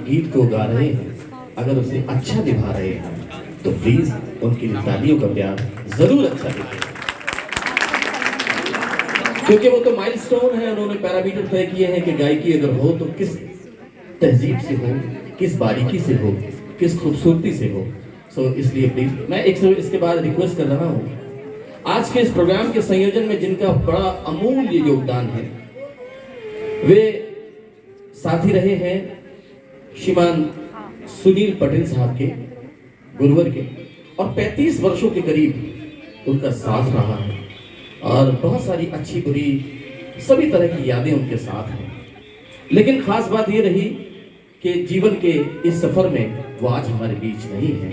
गीत को गा रहे हैं, अगर उसे अच्छा निभा रहे हैं तो प्लीज उनकी तालियों का प्यार जरूर अच्छा दीजिए, क्योंकि वो तो माइलस्टोन है। उन्होंने पैरामीटर तय किए हैं कि गायकी अगर हो तो किस तहजीब से हो, किस बारीकी से हो, किस खूबसूरती से हो। सो इसलिए प्लीज मैं इसके बाद रिक्वेस्ट कर रहा हूँ, आज के इस प्रोग्राम के संयोजन में जिनका बड़ा अमूल्य योगदान है, वे साथी रहे हैं श्रीमान सुनील पटेल साहब के, गुरुवर के, और 35 वर्षों के करीब उनका साथ रहा है और बहुत सारी अच्छी बुरी सभी तरह की यादें उनके साथ हैं। लेकिन खास बात ये रही कि जीवन के इस सफर में वो आज हमारे बीच नहीं है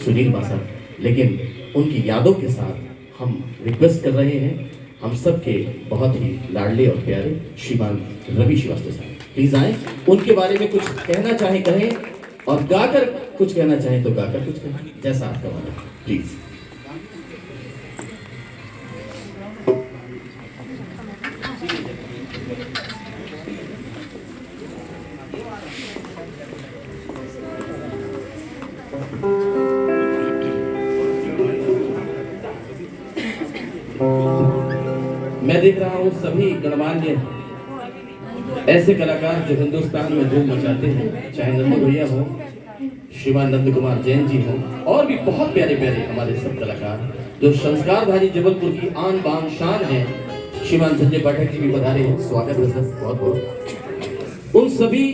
सुनील मासा, लेकिन उनकी यादों के साथ हम रिक्वेस्ट कर रहे हैं हम सबके बहुत ही लाडले और प्यारे श्रीमान रवि श्रीवास्तव साहब, प्लीज आए, उनके बारे में कुछ कहना चाहे कहें, और गाकर कुछ कहना चाहें तो गाकर कुछ कहें, जैसा आपका वाला, प्लीज। मैं देख रहा हूँ सभी गणमान्य ऐसे कलाकार जो हिंदुस्तान में धूम मचाते हैं, चाहे नंद भैया हो, श्रीमान नंद कुमार जैन जी हो, और भी बहुत प्यारे प्यारे हमारे सब कलाकार जो संस्कारधारी जबलपुर की आन बान शान है। श्रीमान संजय पाठक जी भी पधारे हैं, स्वागत है सर, बहुत बहुत। उन सभी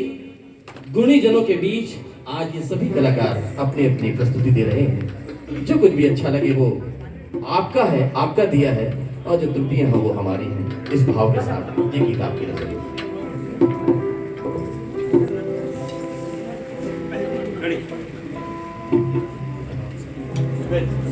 गुणी जनों के बीच आज ये सभी कलाकार अपनी अपनी प्रस्तुति दे रहे हैं। जो कुछ भी अच्छा लगे वो आपका है, आपका दिया है, और जो त्रुटियां हैं वो हमारी हैं। इस भाव के साथ ये गीत आपकी नजर में। उसमें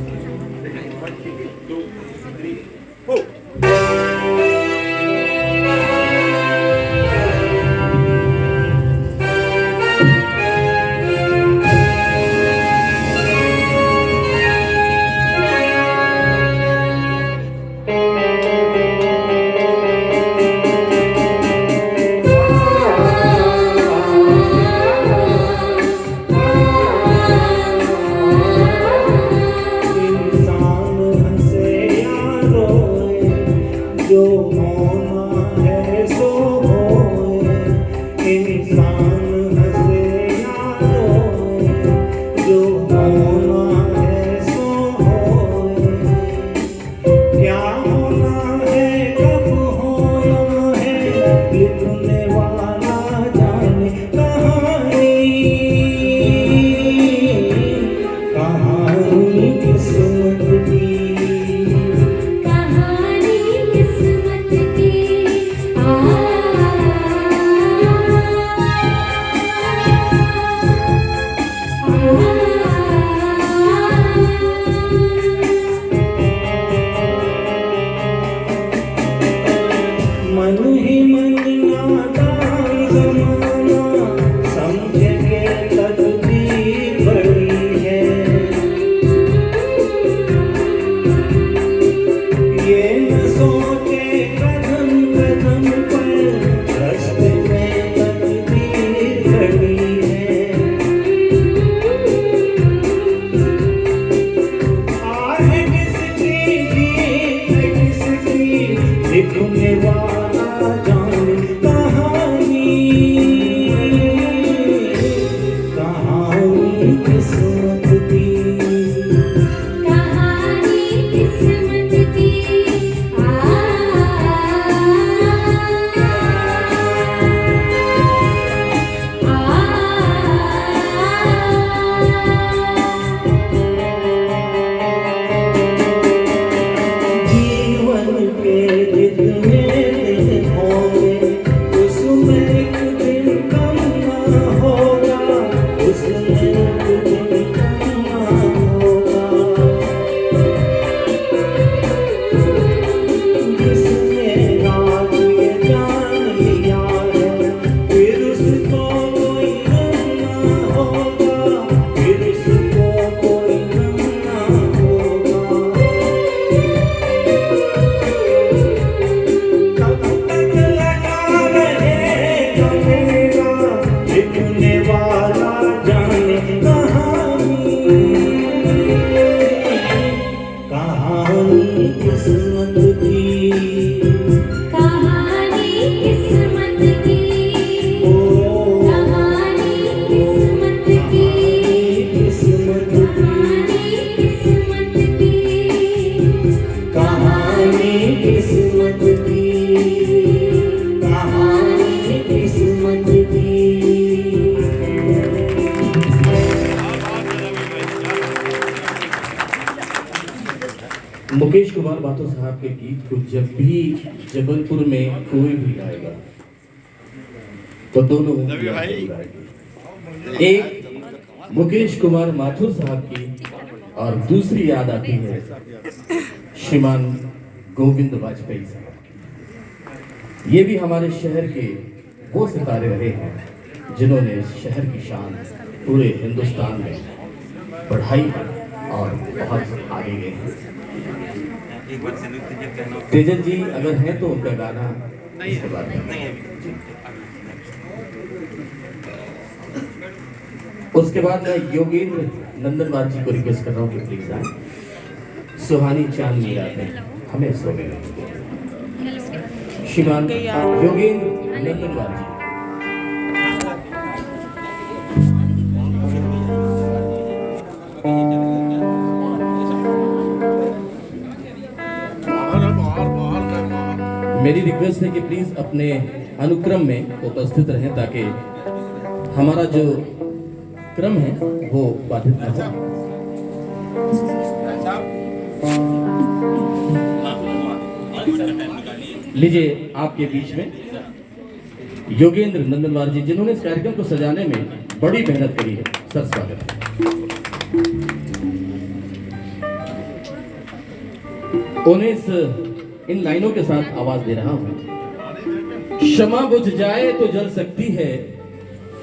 मुकेश कुमार माथुर साहब के गीत को जब भी जबलपुर में कोई भी गाएगा तो दोनों आएगी। एक मुकेश कुमार माथुर साहब की और दूसरी याद आती है श्रीमान गोविंद वाजपेयी साहब की। ये भी हमारे शहर के वो सितारे रहे हैं जिन्होंने इस शहर की शान पूरे हिंदुस्तान में बढ़ाई है और बहुत आगे गए हैं। तेजन जी अगर हैं तो उनका गाना इसके बाद उसके बाद मैं योगेंद्र नंदनवार जी को रिक्वेस्ट कर रहा हूँ कि प्लीज आए। सुहानी चांदनी रातें हमें सोने नहीं। श्रीमान योगेंद्र नंदनवार जी। मेरी रिक्वेस्ट है कि प्लीज अपने अनुक्रम में उपस्थित रहें ताकि हमारा जो क्रम है वो बाधित न हो। लीजिए आपके बीच में योगेंद्र नंदनवार जी जिन्होंने इस कार्यक्रम को सजाने में बड़ी मेहनत करी है। सर स्वागत है। उन्हें इन लाइनों के साथ आवाज दे रहा हूं। क्षमा बुझ जाए तो जल सकती है,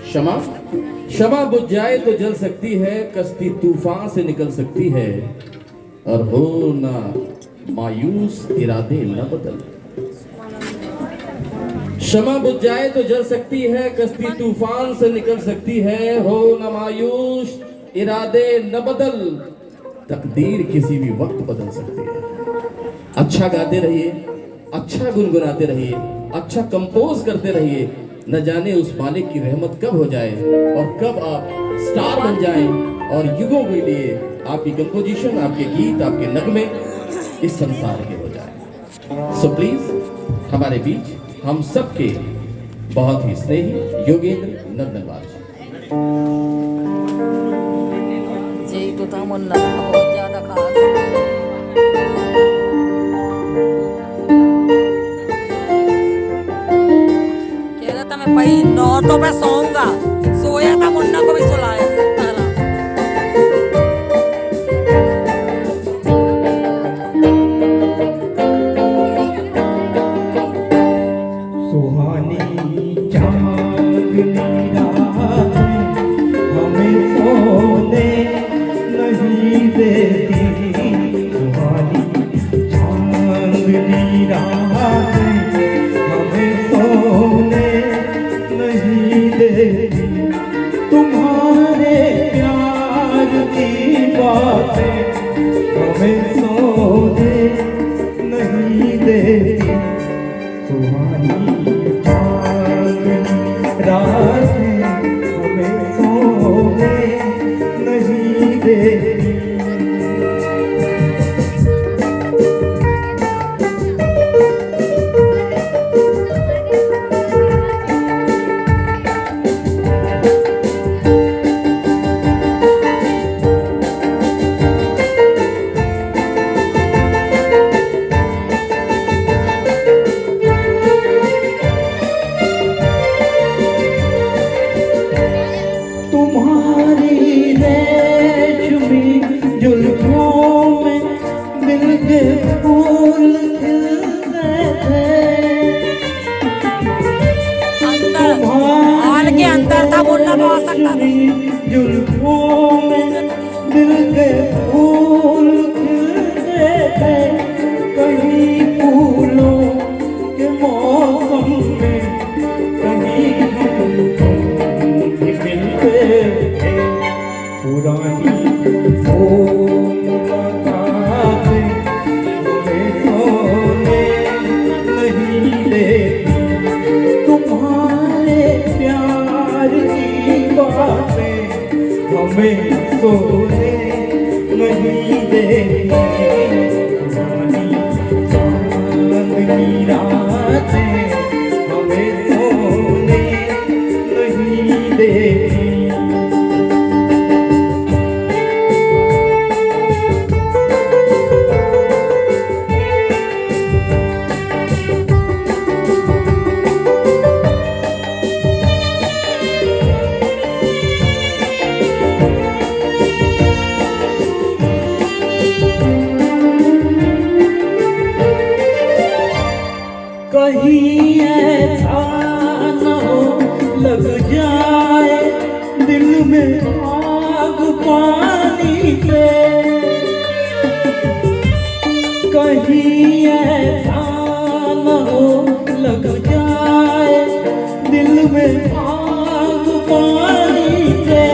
क्षमा बुझ जाए तो जल सकती है, कश्ती तूफान से निकल सकती है और हो ना मायूस इरादे न बदल। क्षमा बुझ जाए तो जल सकती है, कश्ती तूफान से निकल सकती है, हो ना मायूस इरादे न बदल। तकदीर किसी भी वक्त बदल सकती है। अच्छा गाते रहिए, अच्छा गुनगुनाते रहिए, अच्छा कंपोज करते रहिए। न जाने उस मालिक की रहमत कब हो जाए और कब आप स्टार बन जाएं और युगों के लिए आपकी कंपोजिशन, आपके गीत, आपके नगमे इस संसार के हो जाए। सो प्लीज हमारे बीच हम सबके बहुत ही स्नेही योगेंद्र नंदनवार जी। तो था मुन्ना बहुत ज्यादा खास। मैं भाई नौ तो मैं सोऊंगा, सोया था मुन्ना को भी सुलाया। सुहानी चांदनी रातें हमें सोने नहीं देती, सुहानी चांदनी रातें हमें सोने नहीं देती। तुम्हारे प्यार की बातें हमें सोने नहीं देती, सुहानी चांदनी रातें हमें सोने नहीं देती। जुल्फों में दिल के फूल खिलते थे, कहीं फूलों के मौसम में कहीं तुम भी मिलते थे। पुरानी वो मुलाकातें हमें सोने नहीं देती, तुम्हारे प्यार की बातें हमें सोने नहीं देती। पुरानी चांदनी रातें हमें सोने नहीं देती। में आग पानी पे कहीं ऐसा न हो लग जाए दिल में आग पानी से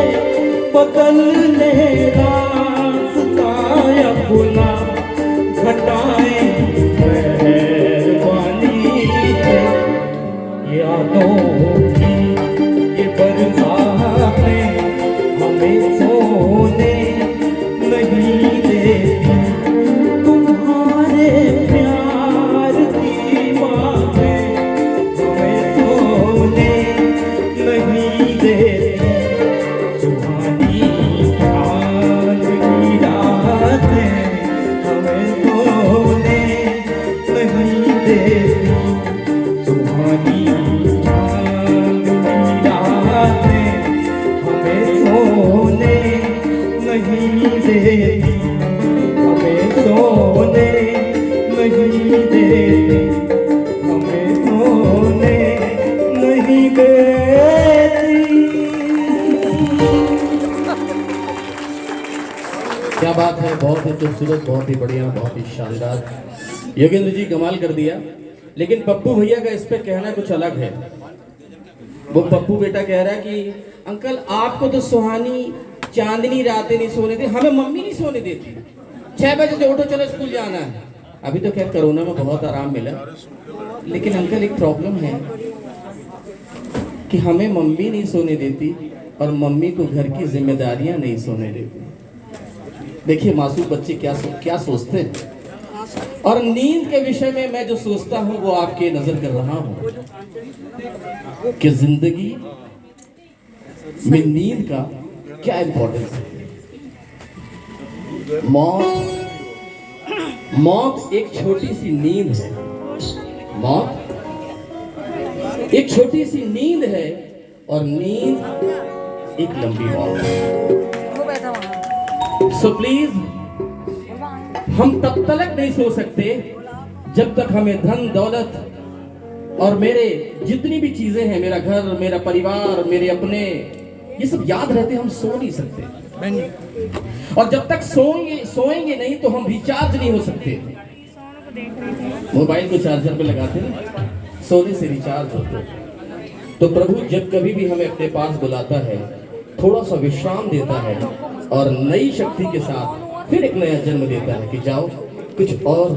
बदलने रास्ता अपना घटाए मेहरबानी से यादों की ये बरसातें हमें सोने नहीं देती तुम्हारे प्यार की बातें हमें सोने नहीं देती सुहानी चांद की रातें हमें सोने नहीं देती सुहानी चांद की रातें हमें सोने नहीं देती हमें सोने नहीं देती हमें सोने नहीं देती। क्या बात है, बहुत ही खूबसूरत, बहुत ही बढ़िया, बहुत ही शानदार। योगेंद्र जी कमाल कर दिया। लेकिन पप्पू भैया का इस पे कहना कुछ अलग है। वो पप्पू बेटा कह रहा है कि अंकल आपको तो सुहानी चांदनी रातें नहीं सोने दी, हमें मम्मी नहीं सोने देती। 6 बजे से उठो चलो स्कूल जाना है। अभी तो खैर कोरोना में बहुत आराम मिला, लेकिन अंकल एक प्रॉब्लम है कि हमें मम्मी नहीं सोने देती और मम्मी को घर की जिम्मेदारियां नहीं सोने देती। देखिए मासूम बच्चे क्या सोचते हैं। और नींद के विषय में मैं जो सोचता हूं वो आपके नजर कर रहा हूं कि जिंदगी में नींद का क्या इंपॉर्टेंस है। मौत एक छोटी सी नींद है। मौत एक छोटी सी नींद है और नींद एक लंबी मौत है। वो बैठा वहाँ। सो प्लीज हम तब तक नहीं सो सकते जब तक हमें धन दौलत और मेरे जितनी भी चीजें हैं, मेरा घर, मेरा परिवार, मेरे अपने, ये सब याद रहते हम सो नहीं सकते। और जब तक सोएंगे नहीं तो हम रिचार्ज नहीं हो सकते। मोबाइल को चार्जर पे लगाते हैं, सोने से रिचार्ज होते। तो प्रभु जब कभी भी हमें अपने पास बुलाता है, थोड़ा सा विश्राम देता है और नई शक्ति के साथ फिर एक नया जन्म देता है कि जाओ कुछ और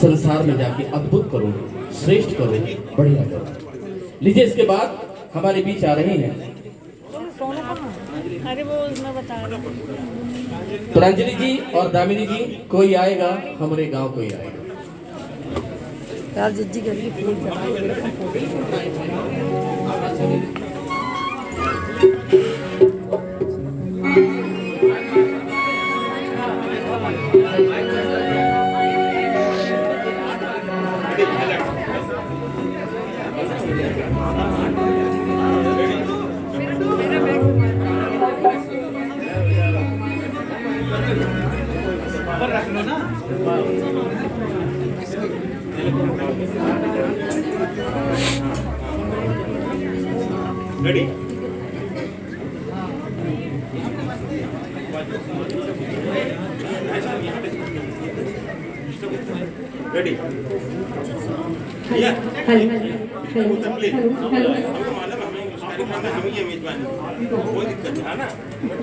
संसार में जाके अद्भुत करो, श्रेष्ठ करो, बढ़िया करो। लीजिए इसके बाद हमारे बीच आ रहे हैं अरे वो मैं बता रहा हूँ। प्रांजलि जी और दामिनी जी। कोई आएगा हमारे गांव, कोई आएगा। यार जिज्जी के लिए फूल रेडी रेडी हम ये मेजबान कोई दिक्कत है ना,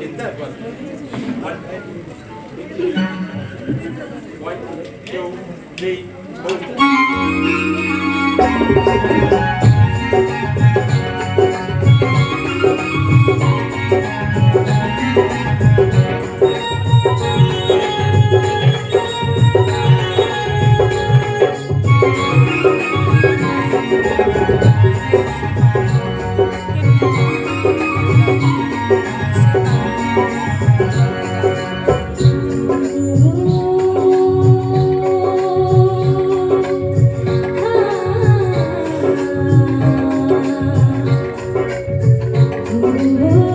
चिंता है बस। 1 2 3 Oh